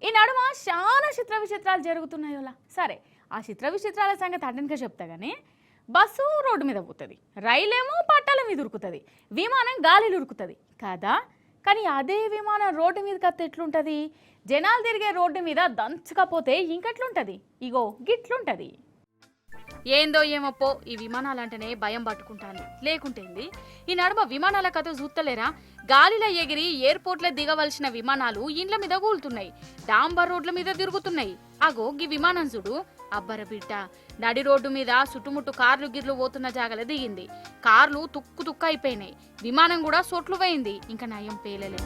ఈ నడుమ చాలా చిత్ర విచిత్రాలు జరుగుతున్నాయోలా. సరే, ఆ చిత్ర విచిత్రాల సంగతి అటెన్గా చెప్తా కానీ బస్సు రోడ్డు మీద పోతుంది, రైలేమో పట్టాల మీద ఉరుకుతుంది, విమానం గాలిలో ఉరుకుతుంది కదా. కానీ అదే విమానం రోడ్డు మీదకి వస్తే ఎట్లుంటుంది? జనాలు తిరిగే రోడ్డు మీద దంచకపోతే ఇంకెట్లుంటుంది? ఇగో గిట్లుంటుంది. ఏందో ఏమప్పో ఈ విమానాలంటేనే భయం పట్టుకుంటాను. లేకుంటేంది ఈ నడుమ విమానాల కథ చూస్తలేరా? గాలిలో ఎగిరి ఎయిర్పోర్ట్లో దిగవలసిన విమానాలు ఇండ్ల మీద కూలుతున్నాయి, డాంబర్ రోడ్ల మీద తిరుగుతున్నాయి. అగో ఈ విమానం చూడు, అబ్బర బిడ్డ నడి రోడ్డు మీద చుట్టుముట్టు కార్లు గిర్లు పోతున్న జాగల దిగింది. కార్లు తుక్కు తుక్కు అయిపోయినాయి, విమానం కూడా సొట్లు పోయింది. ఇంకా నయం పేలలే.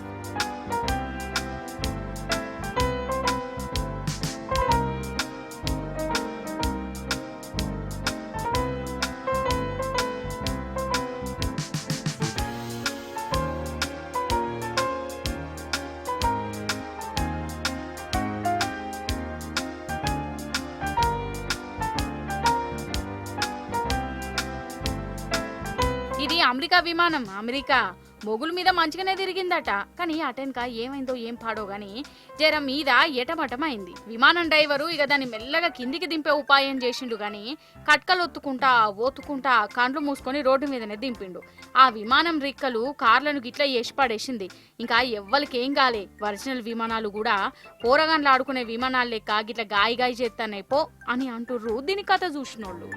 ఇది అమెరికా విమానం. అమెరికా మొగుల మీద మంచిగానే తిరిగిందట. కానీ అటెన్క ఏమైందో ఏం పాడో గాని జర మీద ఎటమటమైంది. విమానం డ్రైవరు ఇక దాన్ని మెల్లగా కిందికి దింపే ఉపాయం చేసిండు గాని కట్కలు ఓతుకుంటా కండ్లు మూసుకొని రోడ్డు మీదనే దింపిండు. ఆ విమానం రిక్కలు కార్లను గిట్లా వేసి పడేసింది. ఇంకా ఎవ్వరికేం కాలే. ఒరిజినల్ విమానాలు కూడా పోరగాన్లు ఆడుకునే విమానాలు లెక్క గిట్లా గాయి చేస్తానే పో అని అంటుర్రు దీని కథ చూసినోళ్ళు.